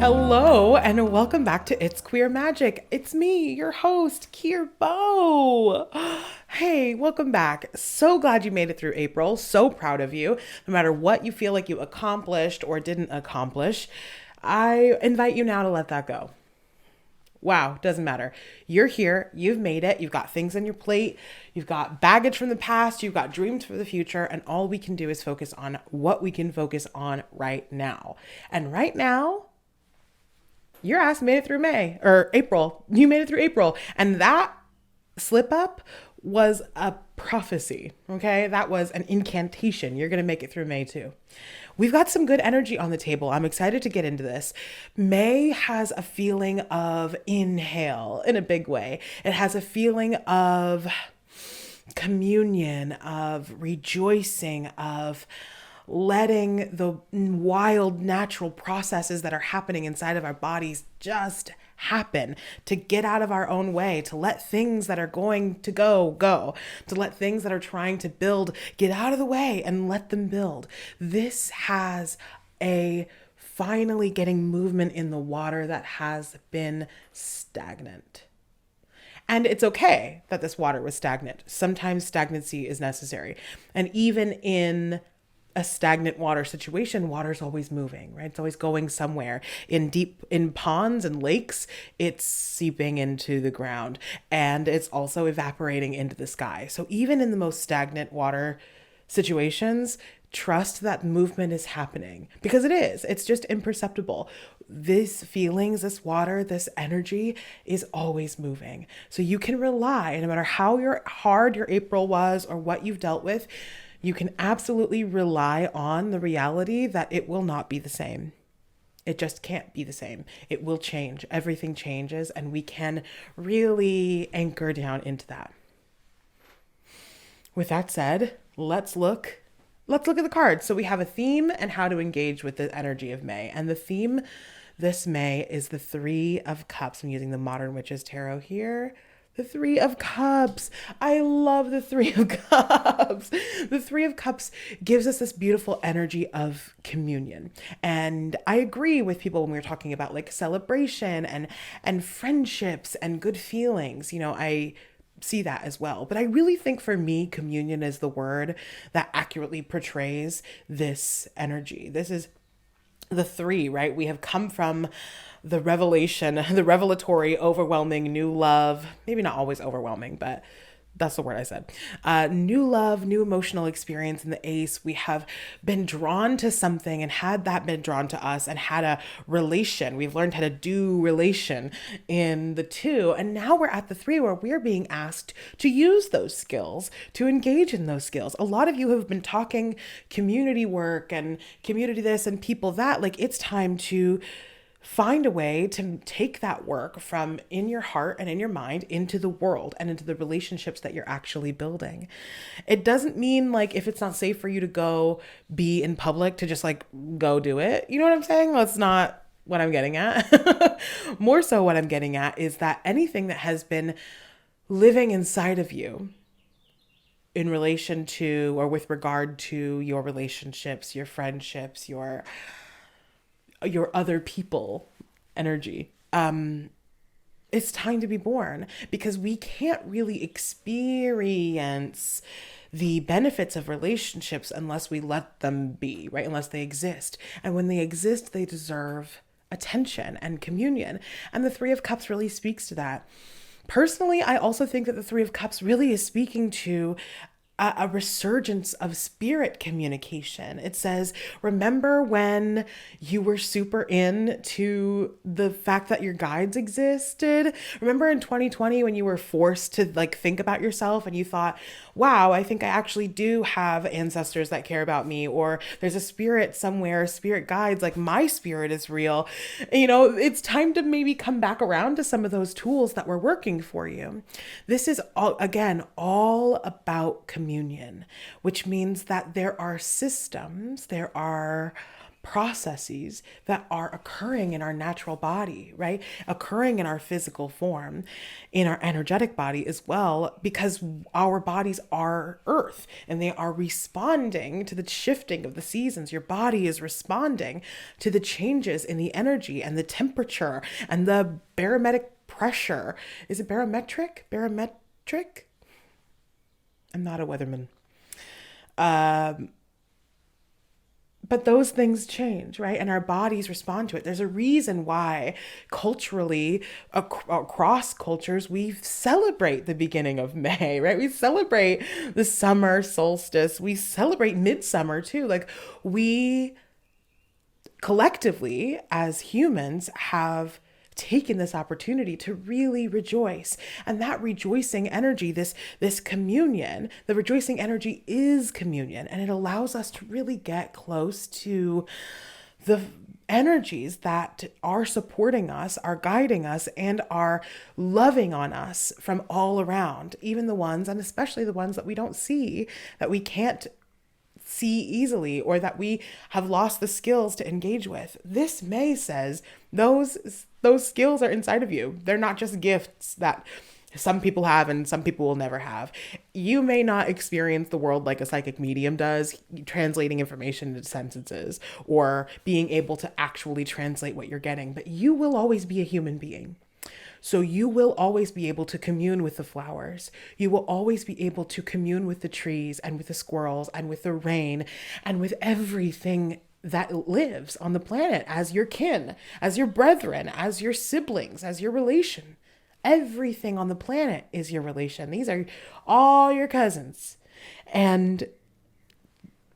Hello and welcome back to It's Queer Magic. It's me, your host, Kier Bo. Hey, welcome back. So glad you made it through April. So proud of you. No matter what you feel like you accomplished or didn't accomplish, I invite you now to let that go. Wow, doesn't matter. You're here, you've made it, you've got things on your plate, you've got baggage from the past, you've got dreams for the future, and all we can do is focus on what we can focus on right now. And right now, your ass made it through May or April. You made it through April. And that slip up was a prophecy. Okay. That was an incantation. You're going to make it through May too. We've got some good energy on the table. I'm excited to get into this. May has a feeling of inhale in a big way. It has a feeling of communion, of rejoicing, of letting the wild natural processes that are happening inside of our bodies just happen, to get out of our own way, to let things that are going to go, to let things that are trying to build get out of the way and let them build. This has a finally getting movement in the water that has been stagnant. And it's okay that this water was stagnant. Sometimes stagnancy is necessary. And even in a stagnant water situation, water's always moving, right? It's always going somewhere. In ponds and lakes, it's seeping into the ground and it's also evaporating into the sky. So even in the most stagnant water situations, trust that movement is happening because it is. It's just imperceptible. These feelings, this water, this energy is always moving. So you can rely, no matter how hard your April was or what you've dealt with, you can absolutely rely on the reality that it will not be the same. It just can't be the same. It will change. Everything changes, and we can really anchor down into that. With that said, let's look at the cards. So we have a theme and how to engage with the energy of May. And the theme this May is the Three of Cups. I'm using the Modern Witches Tarot here. The Three of Cups. I love the Three of Cups. The Three of Cups gives us this beautiful energy of communion. And I agree with people when we were talking about like celebration and friendships and good feelings. You know, I see that as well. But I really think for me, communion is the word that accurately portrays this energy. This is the three, right? We have come from the revelation, the revelatory, overwhelming new love, maybe not always overwhelming, but that's the word I said. New love, new emotional experience in the ace. We have been drawn to something and had that been drawn to us and had a relation. We've learned how to do relation in the two. And now we're at the three where we're being asked to use those skills, to engage in those skills. A lot of you have been talking community work and community this and people that. Like it's time to find a way to take that work from in your heart and in your mind into the world and into the relationships that you're actually building. It doesn't mean like if it's not safe for you to go be in public to just like go do it. You know what I'm saying? That's not what I'm getting at. More so what I'm getting at is that anything that has been living inside of you in relation to or with regard to your relationships, your friendships, your other people energy. It's time to be born because we can't really experience the benefits of relationships unless we let them be, right? Unless they exist. And when they exist, they deserve attention and communion. And the Three of Cups really speaks to that. Personally, I also think that the Three of Cups really is speaking to a resurgence of spirit communication. It says, remember when you were super into the fact that your guides existed? Remember in 2020 when you were forced to like think about yourself and you thought, wow, I think I actually do have ancestors that care about me, or there's a spirit somewhere, spirit guides, like my spirit is real. You know, it's time to maybe come back around to some of those tools that were working for you. This is all, again, all about communion, which means that there are systems, there are processes that are occurring in our natural body, right? Occurring in our physical form, in our energetic body as well, because our bodies are earth and they are responding to the shifting of the seasons. Your body is responding to the changes in the energy and the temperature and the barometric pressure. Is it barometric? Barometric? I'm not a weatherman. But those things change, right? And our bodies respond to it. There's a reason why culturally, across cultures, we celebrate the beginning of May, right? We celebrate the summer solstice. We celebrate midsummer too. Like, we collectively as humans have taken this opportunity to really rejoice. And that rejoicing energy, this communion, the rejoicing energy is communion, and it allows us to really get close to the energies that are supporting us, are guiding us, and are loving on us from all around, even the ones, and especially the ones that we don't see, that we can't see easily, or that we have lost the skills to engage with. This May says those skills are inside of you. They're not just gifts that some people have and some people will never have. You may not experience the world like a psychic medium does, translating information into sentences or being able to actually translate what you're getting, but you will always be a human being. So you will always be able to commune with the flowers. You will always be able to commune with the trees and with the squirrels and with the rain and with everything that lives on the planet as your kin, as your brethren, as your siblings, as your relation. Everything on the planet is your relation. These are all your cousins. And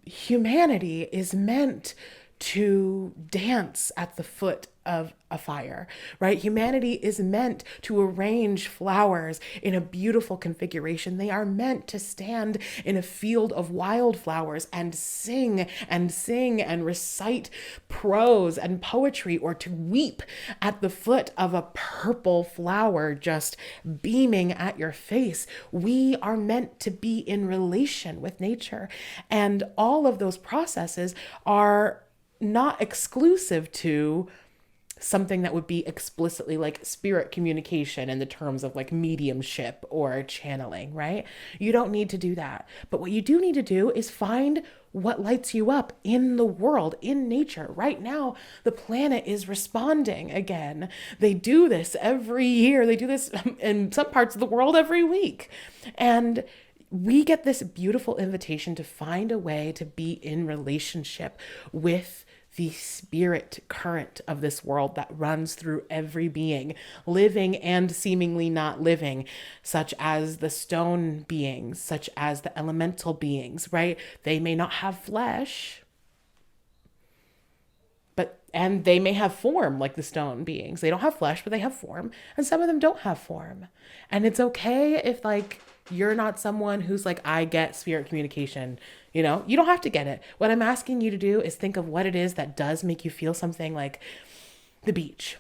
humanity is meant to dance at the foot of a fire, right? Humanity is meant to arrange flowers in a beautiful configuration. They are meant to stand in a field of wildflowers and sing and recite prose and poetry, or to weep at the foot of a purple flower just beaming at your face. We are meant to be in relation with nature. And all of those processes are not exclusive to something that would be explicitly like spirit communication in the terms of like mediumship or channeling, right? You don't need to do that. But what you do need to do is find what lights you up in the world, in nature. Right now, the planet is responding again. They do this every year. They do this in some parts of the world every week. And we get this beautiful invitation to find a way to be in relationship with the spirit current of this world that runs through every being, living and seemingly not living, such as the stone beings, such as the elemental beings, right? They may not have flesh, and they may have form like the stone beings. They don't have flesh, but they have form. And some of them don't have form. And it's okay if like you're not someone who's like, I get spirit communication. You know, you don't have to get it. What I'm asking you to do is think of what it is that does make you feel something, like the beach,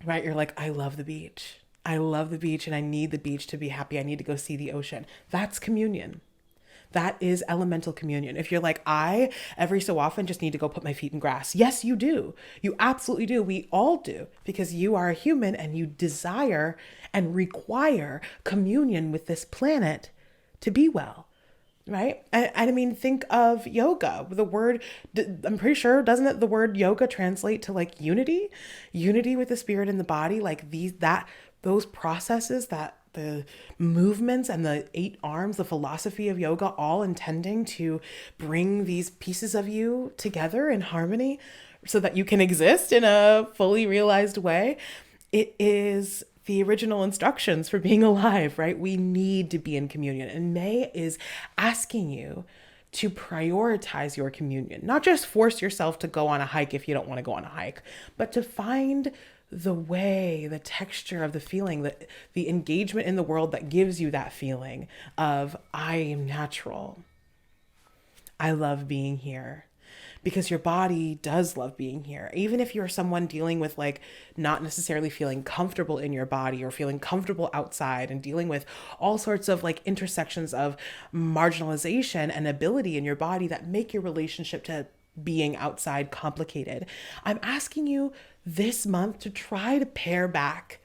right? You're like, I love the beach. I love the beach and I need the beach to be happy. I need to go see the ocean. That's communion. That is elemental communion. If you're like, I every so often just need to go put my feet in grass. Yes, you do. You absolutely do. We all do, because you are a human and you desire and require communion with this planet to be well. Right? And I mean, think of yoga. The word, I'm pretty sure, doesn't it, the word yoga translate to like unity? Unity with the spirit and the body, like those processes, that the movements and the 8 arms, the philosophy of yoga, all intending to bring these pieces of you together in harmony so that you can exist in a fully realized way. It is the original instructions for being alive, right? We need to be in communion. And May is asking you to prioritize your communion, not just force yourself to go on a hike if you don't want to go on a hike, but to find the way, the texture of the feeling, the engagement in the world that gives you that feeling of, I am natural. I love being here. Because your body does love being here. Even if you're someone dealing with like not necessarily feeling comfortable in your body or feeling comfortable outside and dealing with all sorts of like intersections of marginalization and ability in your body that make your relationship to being outside complicated. I'm asking you this month to try to pare back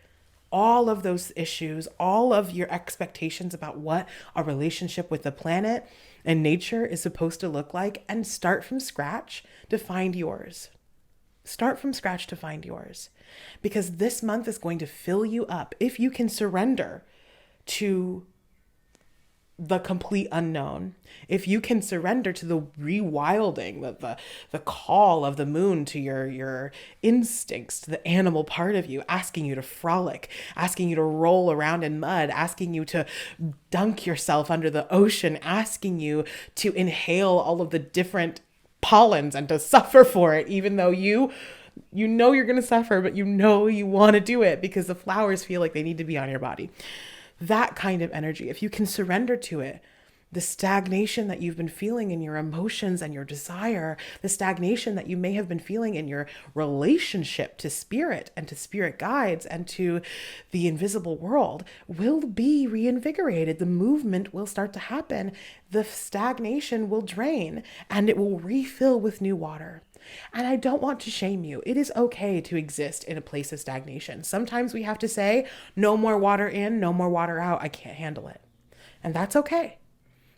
all of those issues, all of your expectations about what a relationship with the planet and nature is supposed to look like, and start from scratch to find yours. Start from scratch to find yours. Because this month is going to fill you up if you can surrender to the complete unknown. If you can surrender to the rewilding, the call of the moon to your instincts, to the animal part of you, asking you to frolic, asking you to roll around in mud, asking you to dunk yourself under the ocean, asking you to inhale all of the different pollens and to suffer for it, even though you know you're going to suffer, but you know you want to do it because the flowers feel like they need to be on your body. That kind of energy, if you can surrender to it, the stagnation that you've been feeling in your emotions and your desire, the stagnation that you may have been feeling in your relationship to spirit and to spirit guides and to the invisible world will be reinvigorated. The movement will start to happen. The stagnation will drain and it will refill with new water. And I don't want to shame you. It is okay to exist in a place of stagnation. Sometimes we have to say, no more water in, no more water out. I can't handle it. And that's okay.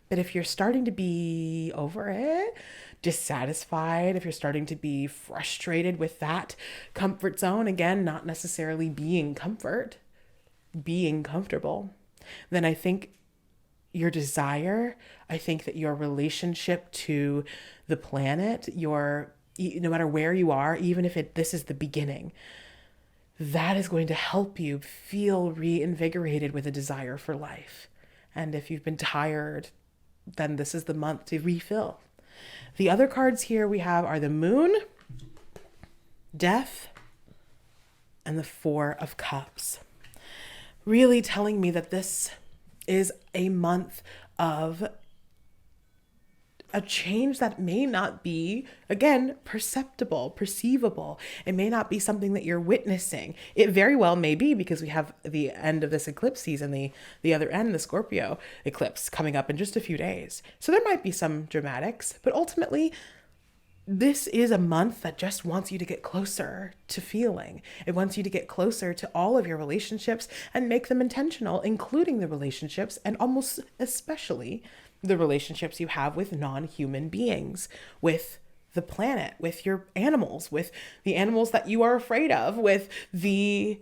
But if you're starting to be over it, dissatisfied, if you're starting to be frustrated with that comfort zone, again, not necessarily being comfort, being comfortable, then I think your desire, I think that your relationship to the planet, no matter where you are, even if this is the beginning, that is going to help you feel reinvigorated with a desire for life. And if you've been tired, then this is the month to refill. The other cards here we have are the Moon, Death, and the Four of Cups. Really telling me that this is a month of a change that may not be, again, perceivable. It may not be something that you're witnessing. It very well may be, because we have the end of this eclipse season, the other end, the Scorpio eclipse coming up in just a few days. So there might be some dramatics, but ultimately, this is a month that just wants you to get closer to feeling. It wants you to get closer to all of your relationships and make them intentional, including the relationships and almost especially the relationships you have with non-human beings, with the planet, with your animals, with the animals that you are afraid of, with the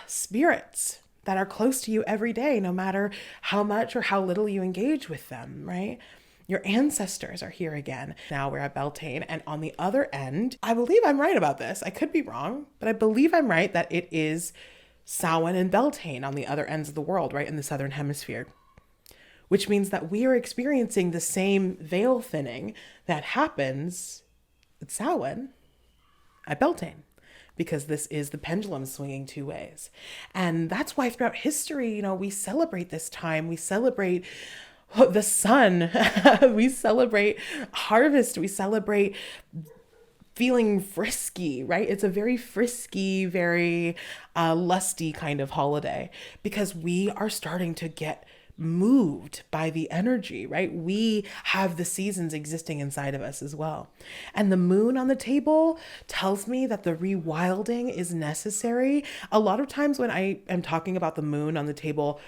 spirits that are close to you every day, no matter how much or how little you engage with them, right? Your ancestors are here again. Now we're at Beltane, and on the other end, I believe I'm right about this. I could be wrong, but I believe I'm right that it is Samhain and Beltane on the other ends of the world, right in the southern hemisphere. Which means that we are experiencing the same veil thinning that happens at Samhain at Beltane, because this is the pendulum swinging two ways. And that's why throughout history, we celebrate this time. We celebrate the sun. We celebrate harvest. We celebrate feeling frisky, right? It's a very frisky, very lusty kind of holiday, because we are starting to get moved by the energy, right? We have the seasons existing inside of us as well. And the moon on the table tells me that the rewilding is necessary. A lot of times when I am talking about the moon on the table,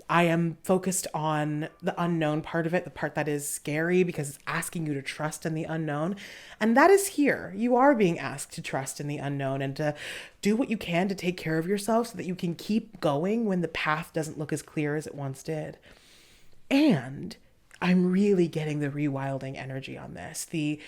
I am focused on the unknown part of it, the part that is scary because it's asking you to trust in the unknown. And that is here. You are being asked to trust in the unknown and to do what you can to take care of yourself so that you can keep going when the path doesn't look as clear as it once did. And I'm really getting the rewilding energy on this. The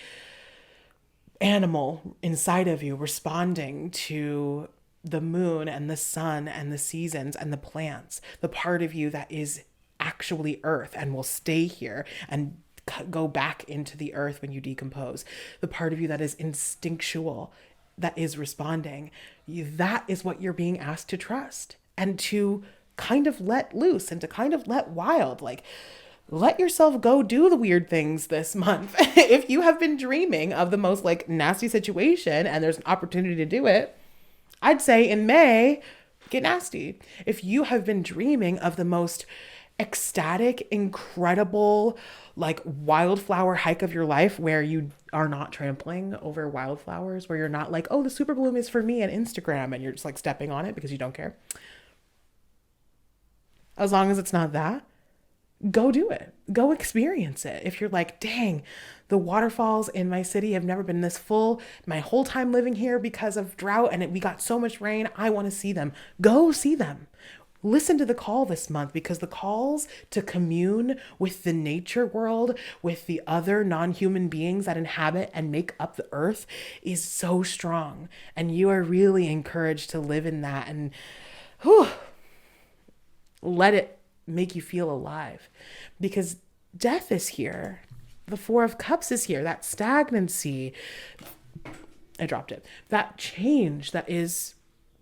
animal inside of you responding to the moon and the sun and the seasons and the plants, the part of you that is actually earth and will stay here and go back into the earth when you decompose, the part of you that is instinctual, that is responding, that is what you're being asked to trust and to kind of let loose and to kind of let wild, like let yourself go do the weird things this month. If you have been dreaming of the most nasty situation and there's an opportunity to do it, I'd say in May, get nasty. If you have been dreaming of the most ecstatic, incredible, like wildflower hike of your life where you are not trampling over wildflowers, where you're not like, oh, the super bloom is for me on Instagram and you're just like stepping on it because you don't care. As long as it's not that, go do it. Go experience it. If you're like, dang, the waterfalls in my city have never been this full my whole time living here because of drought and we got so much rain, I want to see them. Go see them. Listen to the call this month, because the calls to commune with the nature world, with the other non-human beings that inhabit and make up the earth is so strong. And you are really encouraged to live in that and whew, let it make you feel alive, because death is here. The Four of Cups is here. That stagnancy, I dropped it. That change that is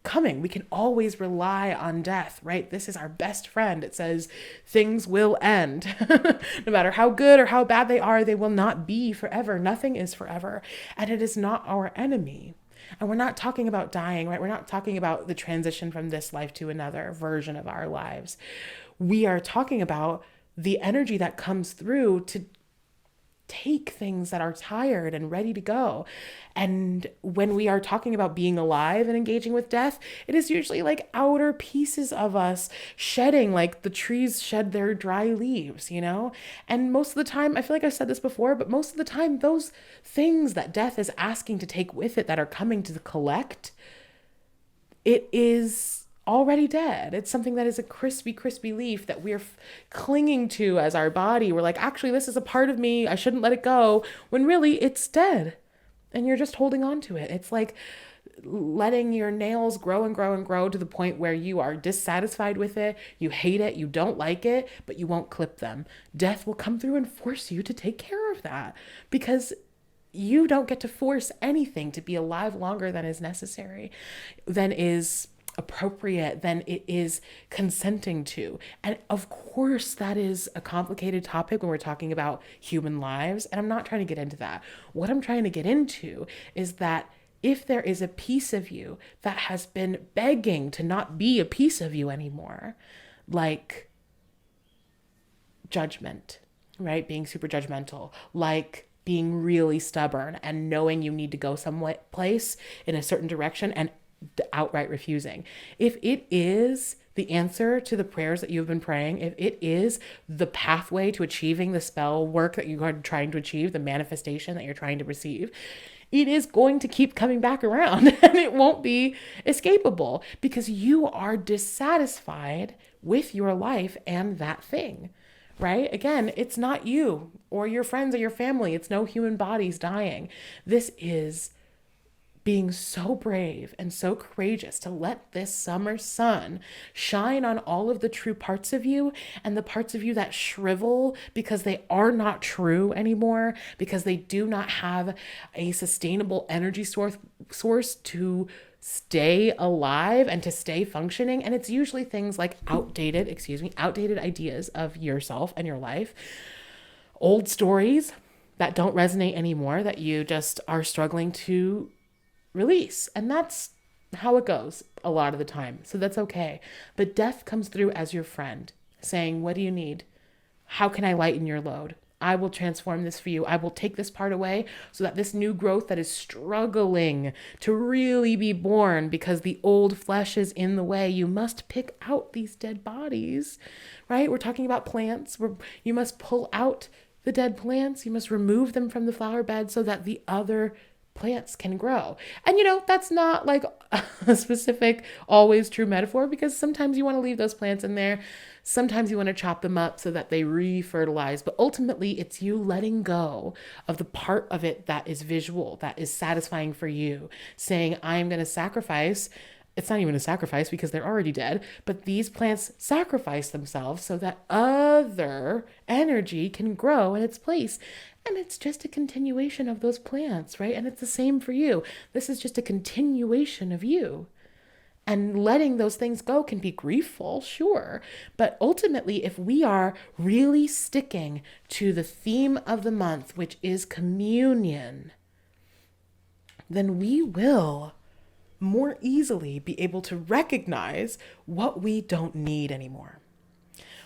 coming. We can always rely on death, right? This is our best friend. It says things will end. No matter how good or how bad they are, they will not be forever. Nothing is forever. And it is not our enemy. And we're not talking about dying, right? We're not talking about the transition from this life to another version of our lives. We are talking about the energy that comes through to take things that are tired and ready to go. And when we are talking about being alive and engaging with death, it is usually like outer pieces of us shedding, like the trees shed their dry leaves, you know? And most of the time, I feel like I've said this before, but most of the time, those things that death is asking to take with it that are coming to collect, it is already dead. It's something that is a crispy leaf that we're clinging to as our body. We're like, actually, this is a part of me. I shouldn't let it go. When really it's dead and you're just holding on to it. It's like letting your nails grow and grow and grow to the point where you are dissatisfied with it. You hate it. You don't like it, but you won't clip them. Death will come through and force you to take care of that, because you don't get to force anything to be alive longer than is necessary, than is appropriate, than it is consenting to. And of course, that is a complicated topic when we're talking about human lives. And I'm not trying to get into that. What I'm trying to get into is that if there is a piece of you that has been begging to not be a piece of you anymore, like judgment, right? Being super judgmental, like being really stubborn and knowing you need to go some place in a certain direction and outright refusing. If it is the answer to the prayers that you've been praying, if it is the pathway to achieving the spell work that you are trying to achieve, the manifestation that you're trying to receive, it is going to keep coming back around and it won't be escapable, because you are dissatisfied with your life and that thing, right? Again, it's not you or your friends or your family. It's no human bodies dying. This is being so brave and so courageous to let this summer sun shine on all of the true parts of you, and the parts of you that shrivel because they are not true anymore, because they do not have a sustainable energy source to stay alive and to stay functioning. And it's usually things like outdated ideas of yourself and your life, old stories that don't resonate anymore, that you just are struggling to release. And that's how it goes a lot of the time. So that's okay. But death comes through as your friend, saying, what do you need? How can I lighten your load? I will transform this for you. I will take this part away so that this new growth that is struggling to really be born because the old flesh is in the way. You must pick out these dead bodies, right? We're talking about plants where you must pull out the dead plants. You must remove them from the flower bed so that the other plants can grow. And that's not like a specific, always true metaphor, because sometimes you want to leave those plants in there. Sometimes you want to chop them up so that they re-fertilize. But ultimately, it's you letting go of the part of it that is visual, that is satisfying for you, saying, I am going to sacrifice. It's not even a sacrifice because they're already dead, but these plants sacrifice themselves so that other energy can grow in its place. And it's just a continuation of those plants, right? And it's the same for you. This is just a continuation of you. And letting those things go can be griefful, sure. But ultimately, if we are really sticking to the theme of the month, which is communion, then we will more easily be able to recognize what we don't need anymore.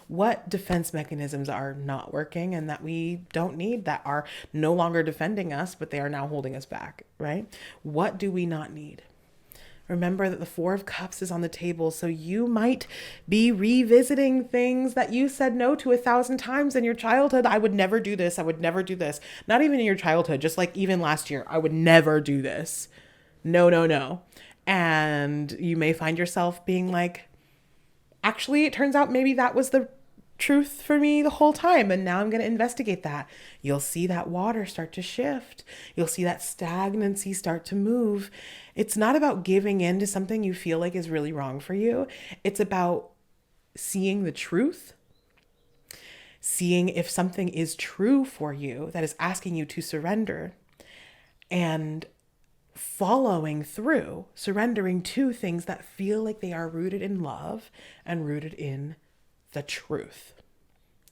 what defense mechanisms are not working and that we don't need, that are no longer defending us, but they are now holding us back, right? What do we not need? Remember that the Four of Cups is on the table, so you might be revisiting things that you said no to 1,000 times in your childhood. I would never do this. I would never do this. Not even in your childhood, just like even last year, I would never do this. No, no, no. And you may find yourself being like, actually, it turns out maybe that was the truth for me the whole time. And now I'm going to investigate that. You'll see that water start to shift. You'll see that stagnancy start to move. It's not about giving in to something you feel like is really wrong for you. It's about seeing the truth, seeing if something is true for you that is asking you to surrender, and following through, surrendering to things that feel like they are rooted in love and rooted in the truth.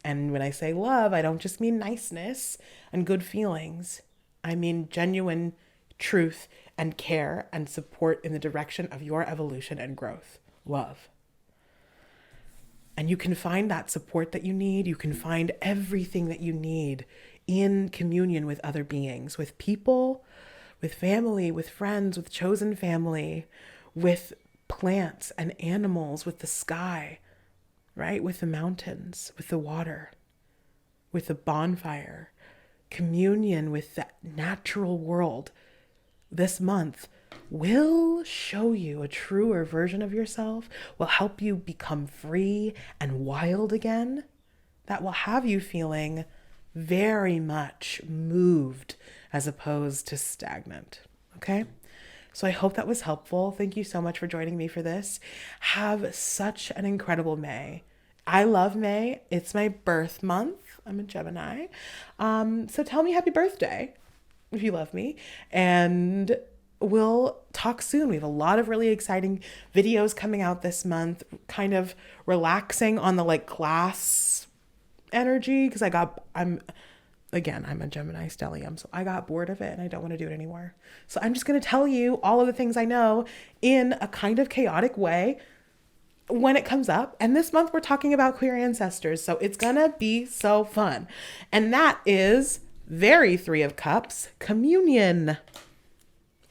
And when I say love, I don't just mean niceness and good feelings. I mean genuine truth and care and support in the direction of your evolution and growth. Love. And you can find that support that you need. You can find everything that you need in communion with other beings, with people, with family, with friends, with chosen family, with plants and animals, with the sky, right? With the mountains, with the water, with the bonfire, communion with the natural world. This month will show you a truer version of yourself, will help you become free and wild again. That will have you feeling very much moved as opposed to stagnant. Okay? So I hope that was helpful. Thank you so much for joining me for this. Have such an incredible May. I love May. It's my birth month. I'm a Gemini. So tell me happy birthday if you love me. And we'll talk soon. We have a lot of really exciting videos coming out this month, kind of relaxing on the like class energy, because I'm a Gemini stellium, so I got bored of it and I don't want to do it anymore. So I'm just going to tell you all of the things I know in a kind of chaotic way when it comes up. And this month we're talking about queer ancestors, so it's going to be so fun. And that is very Three of Cups, communion.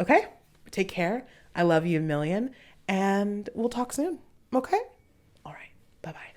Okay? Take care. I love you a million, and we'll talk soon. Okay? All right. Bye-bye.